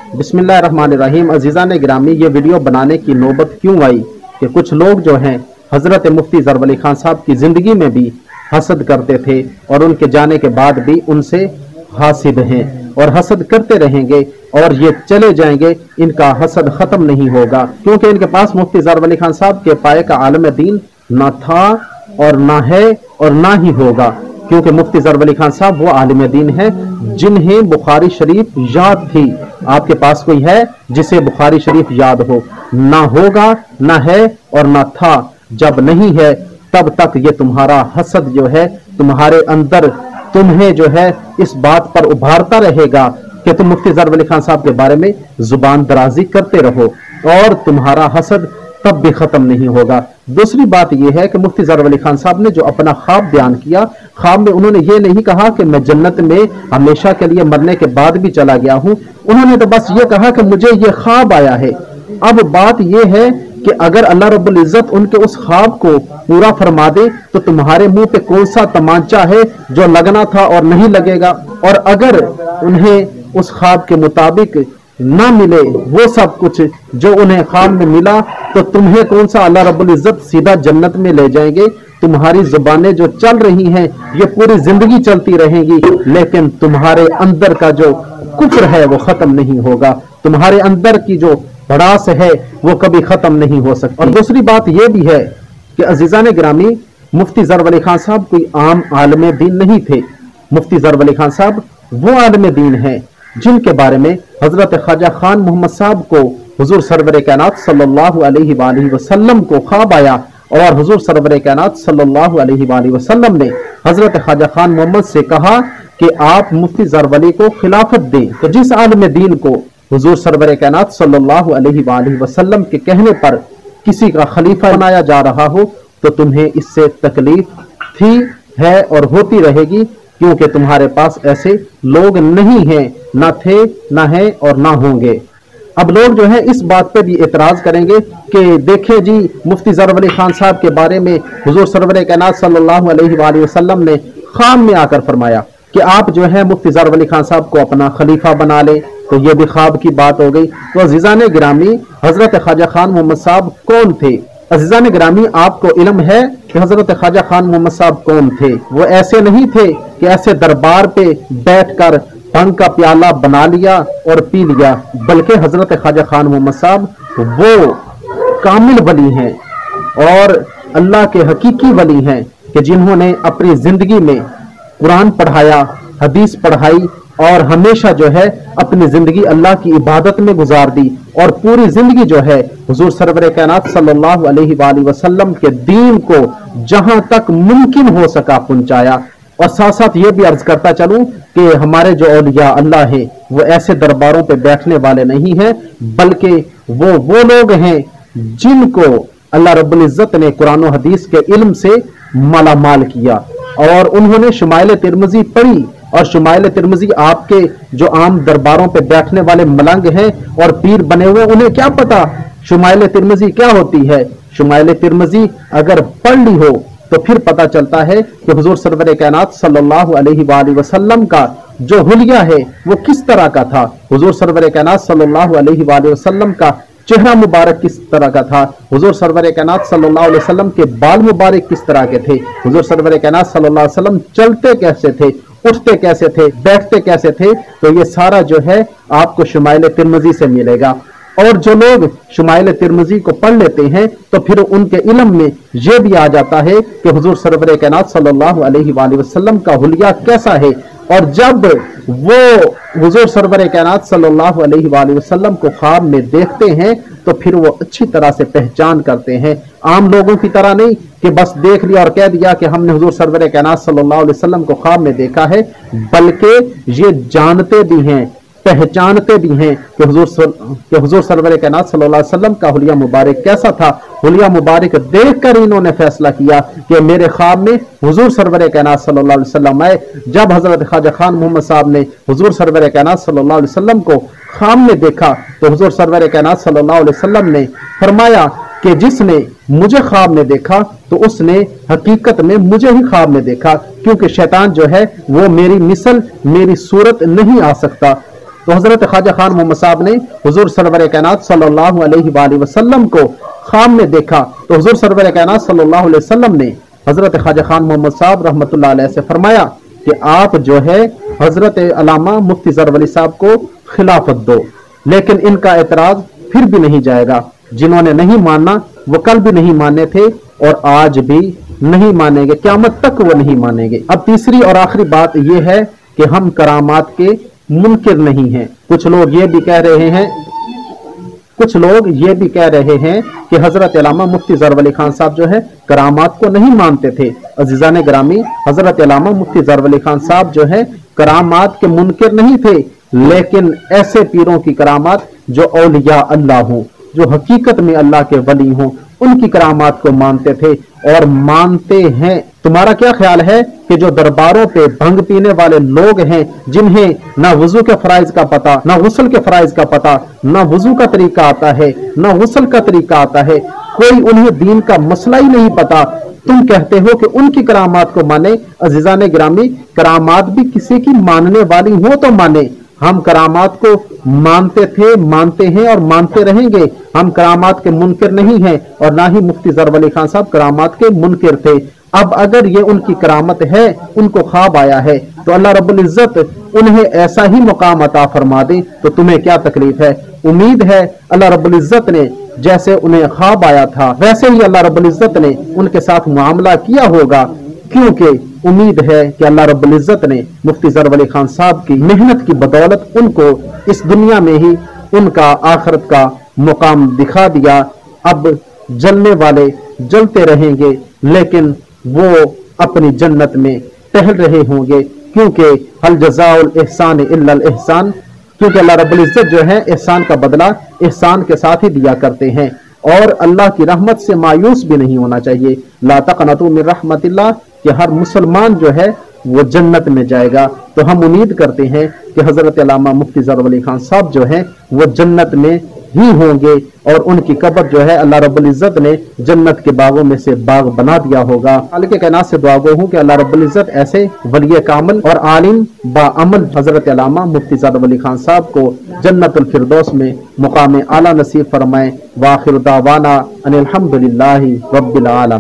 बिस्मिल्लाहिर्रहमानिर्रहीम। अजीज़ान गिरामी, ये वीडियो बनाने की नौबत क्यों आई कि कुछ लोग जो हैं हज़रत मुफ्ती ज़रब अली खान साहब की ज़िंदगी में भी हसद करते थे और उनके जाने के बाद भी उनसे हासिद हैं और हसद करते रहेंगे और ये चले जाएंगे, इनका हसद ख़त्म नहीं होगा, क्योंकि इनके पास मुफ्ती ज़रब अली खान साहब के पाए का आलम दीन ना था और ना है और ना ही होगा। क्योंकि मुफ्ती ज़रब अली खान साहब वो आलिम दीन है जिन्हें बुखारी शरीफ याद थी। आपके पास कोई है जिसे बुखारी शरीफ याद हो? ना होगा, ना है और ना था। जब नहीं है तब तक ये तुम्हारा हसद जो है तुम्हारे अंदर तुम्हें जो है इस बात पर उभारता रहेगा कि तुम मुफ्ती ज़रब अली खान साहब के बारे में जुबान दराजी करते रहो और तुम्हारा हसद तब भी खत्म नहीं होगा। दूसरी बात यह है कि मुफ्ती ज़रब अली खान साहब ने जो अपना ख्वाब बयान किया, ख्वाब में उन्होंने ये नहीं कहा कि मैं जन्नत में हमेशा के लिए मरने के बाद भी चला गया हूं, उन्होंने तो बस ये कहा कि मुझे ये ख्वाब आया है। अब बात यह है कि अगर अल्लाह रब्बुल इज्जत उनके उस ख्वाब को पूरा फरमा दे तो तुम्हारे मुंह पे कौन सा तमांचा है जो लगना था और नहीं लगेगा, और अगर उन्हें उस ख्वाब के मुताबिक ना मिले वो सब कुछ जो उन्हें ख्वाब में मिला तो तुम्हें कौन सा अल्लाह रब्बुल इज्जत सीधा जन्नत में ले जाएंगे। तुम्हारी जुबानें जो चल रही हैं ये पूरी जिंदगी चलती रहेंगी, लेकिन तुम्हारे अंदर का जो कुफ्र है वो खत्म नहीं होगा, तुम्हारे अंदर की जो भड़ास है वो कभी खत्म नहीं हो सकती। और दूसरी बात यह भी है कि अजीज़ान गिरामी, मुफ्ती ज़रब अली खान साहब कोई आम आलिम दीन नहीं थे। मुफ्ती ज़रब अली खान साहब वो आलिम दीन है जिनके बारे में हजरत ख्वाजा खान मोहम्मद साहब को हुजूर सरवर कायनात सल्लल्लाहु अलैहि वसल्लम को ख्वाब आया और हुजूर सरवर कायनात सल्लल्लाहु अलैहि वसल्लम ने हजरत ख्वाजा खान मोहम्मद से कहा कि आप मुफ्ती ज़रब अली को खिलाफत दें। तो जिस आलिम दीन को हुजूर सरवर कायनात सल्लल्लाहु अलैहि वसल्लम के कहने पर किसी का खलीफा बनाया जा रहा हो तो तुम्हें इससे तकलीफ थी, है और होती रहेगी, क्योंकि तुम्हारे पास ऐसे लोग नहीं हैं, ना थे, ना है और ना होंगे। अब लोग जो है इस बात पे भी एतराज करेंगे कि देखे जी, मुफ्ती ज़रब अली खान साहब के बारे में हुजूर सरवर कायनात सल्लल्लाहु अलैहि वसल्लम ने ख्वाब में आकर फरमाया कि आप जो है मुफ्ती ज़रब अली खान साहब को अपना खलीफा बना ले, तो ये भी ख्वाब की बात हो गई। तो अज़ीज़ान गिरामी, हजरत ख्वाजा खान मोहम्मद साहब कौन थे? अज़ीज़ान गिरामी, आपको इल्म है कि हजरत ख्वाजा खान मोहम्मद साहब कौन थे? वो ऐसे नहीं थे कि ऐसे दरबार पे बैठकर भंग का प्याला बना लिया और पी लिया, बल्कि हजरत ख्वाजा खान मोहम्मद साहब वो कामिल वली हैं और अल्लाह के हकीकी वली हैं कि जिन्होंने अपनी जिंदगी में कुरान पढ़ाया, हदीस पढ़ाई और हमेशा जो है अपनी जिंदगी अल्लाह की इबादत में गुजार दी और पूरी जिंदगी जो है हुजूर सरवर कायनात सल्लल्लाहु अलैहि वसल्लम के दीन को जहां तक मुमकिन हो सका पहुंचाया। और साथ साथ ये भी अर्ज करता चलूं कि हमारे जो औलिया अल्लाह है वो ऐसे दरबारों पे बैठने वाले नहीं हैं, बल्कि वो लोग हैं जिनको अल्लाह रब्बुल इज्जत ने कुरान और हदीस के इल्म से मालामाल किया और उन्होंने शुमाइल तिरमिज़ी पढ़ी। और शुमाइल तिरमिज़ी आपके जो आम दरबारों पे बैठने वाले मलंग हैं और पीर बने हुए, उन्हें क्या पता शुमाइल तिरमिज़ी क्या होती है। शुमाइल तिरमिज़ी अगर पढ़ ली हो तो फिर पता चलता है कि हुजूर सरवर कायनात सल्लल्लाहु अलैहि वसल्लम का जो हुलिया है वो किस तरह का था, हुजूर सरवर कायनात सल्लल्लाहु अलैहि वसल्लम का चेहरा मुबारक किस तरह का था, हुजूर सरवर कायनात सल्लल्लाहु अलैहि वसल्लम के बाल मुबारक किस तरह के थे, हुजूर सरवर कायनात सल्लल्लाहु अलैहि वसल्लम चलते कैसे थे, उठते कैसे थे, बैठते कैसे थे। तो ये सारा जो है आपको शुमाइल तिरमिज़ी से मिलेगा। और जो लोग शुमाइल तिरमिज़ी को पढ़ लेते हैं तो फिर उनके इल्म में यह भी आ जाता है कि हुजूर सरवर कायनात सल्लल्लाहु अलैहि वसल्लम का हुलिया कैसा है। और जब वो हुजूर सरवर कायनात सल्लल्लाहु अलैहि वसल्लम को ख्वाब में देखते हैं तो फिर वो अच्छी तरह से पहचान करते हैं, आम लोगों की तरह नहीं कि बस देख लिया और कह दिया कि हमने हुजूर सरवर कायनात सल्लल्लाहु अलैहि वसल्लम को ख्वाब में देखा है, बल्कि ये जानते भी हैं, पहचानते भी हैं कि हुजूर सरवर कायनात सल्लल्लाहु अलैहि वसल्लम का हुलिया मुबारक कैसा था। हुलिया मुबारक देखकर इन्होंने फैसला किया कि मेरे ख्वाब में हुजूर सरवर कायनात सल्लल्लाहु अलैहि वसल्लम आए। जब हजरत ख्वाजा खान मोहम्मद साहब ने हुजूर सरवर कायनात सल्लल्लाहु अलैहि वसल्लम को ख्वाब में देखा तो हुजूर सरवर कायनात सल्लल्लाहु अलैहि वसल्लम ने फरमाया कि जिसने मुझे ख्वाब में देखा तो उसने हकीकत में मुझे ही ख्वाब में देखा, क्योंकि शैतान जो है वो मेरी मिसल, मेरी सूरत नहीं आ सकता। तो हजरत ख्वाजा खान मोहम्मद साहब ने हुजूर सरवर कायनात सल्लल्लाहु अलैहि वसल्लम को ख्वाब में देखा। तो हुजूर सरवर कायनात सल्लल्लाहु अलैहि वसल्लम ने हजरत ख्वाजा खान मोहम्मद साहब रहमतुल्लाह अलैह से फरमाया कि आप जो है हजरत अल्लामा मुफ्ती ज़रवर वली साहब को खिलाफत दो। लेकिन इनका एतराज फिर भी नहीं जाएगा। जिन्होंने नहीं माना वो कल भी नहीं माने थे और आज भी नहीं मानेंगे, क़यामत तक वो नहीं मानेंगे। अब तीसरी और आखिरी बात यह है कि हम करामात के मुनकिर नहीं हैं। कुछ लोग ये भी कह रहे हैं कि हजरत अल्लामा मुफ्ती ज़रवर वली खान साहब जो है करामात को नहीं मानते थे। अजीज़ान ग्रामी, हजरत अल्लामा मुफ्ती ज़रवर वली खान साहब जो है करामात के मुनकिर नहीं थे, लेकिन ऐसे पीरों की करामात जो औलिया अल्लाह हों, जो हकीकत में अल्लाह के वली हों, उनकी करामात को मानते थे और मानते हैं। तुम्हारा क्या ख्याल है कि जो दरबारों पे भंग पीने वाले लोग हैं, जिन्हें ना वजू के फराइज का पता, ना गुस्ल के फराइज का पता, ना वजू का तरीका आता है, ना गुस्ल का तरीका आता है, कोई उन्हें दीन का मसला ही नहीं पता, तुम कहते हो कि उनकी करामात को माने। अजीज़ान गिरामी, करामात भी किसी की मानने वाली हो तो माने। हम करामात को मानते थे, मानते हैं और मानते रहेंगे। हम करामात के मुनकिर नहीं हैं और ना ही मुफ्ती ज़रवर वली खान साहब करामात के मुनकिर थे। अब अगर ये उनकी करामत है, उनको ख्वाब आया है, तो अल्लाह रब्बुल इज्जत उन्हें ऐसा ही मुकाम अता फरमा दे, तो तुम्हें क्या तकलीफ है। उम्मीद है अल्लाह रब्बुल इज्जत ने जैसे उन्हें ख्वाब आया था वैसे ही अल्लाह रब्बुल इज्जत ने उनके साथ मुआमला किया होगा, क्योंकि उम्मीद है कि अल्लाह रब्बुल इज्जत ने मुफ्ती ज़रवर वली खान साहब की मेहनत की बदौलत उनको इस दुनिया में ही उनका आखिरत का मुकाम दिखा दिया। अब जलने वाले जलते रहेंगे, लेकिन वो अपनी जन्नत में टहल रहे होंगे, क्योंकि हल जज़ाउल एहसान इल्लल एहसान, क्योंकि अल्लाह रब्बुल इज्जत जो है एहसान का बदला एहसान के साथ ही दिया करते हैं। और अल्लाह की रहमत से मायूस भी नहीं होना चाहिए। ला तक़नतू मिन रहमतिल्लाह, कि हर मुसलमान जो है वो जन्नत में जाएगा। तो हम उम्मीद करते हैं कि हजरत अल्लामा मुफ्ती ज़रवर वली खान साहब जो है वो जन्नत में ही होंगे और उनकी कब्र जो है अल्लाह रब्बुल इज्जत ने जन्नत के बागों में से बाग बना दिया होगा। खालिक कायनात से दुआ गो हूँ कि अल्लाह रब्बुल इज्जत ऐसे वली कामिल और आलिम बाअमल हजरत अल्लामा मुफ्ती ज़रवर वली खान साहब को जन्नतुल फिरदौस में मुकाम आला नसीब फरमाए। वाखिर दावाना अनिल हम्दुलिल्लाहि रब्बिल आलमीन।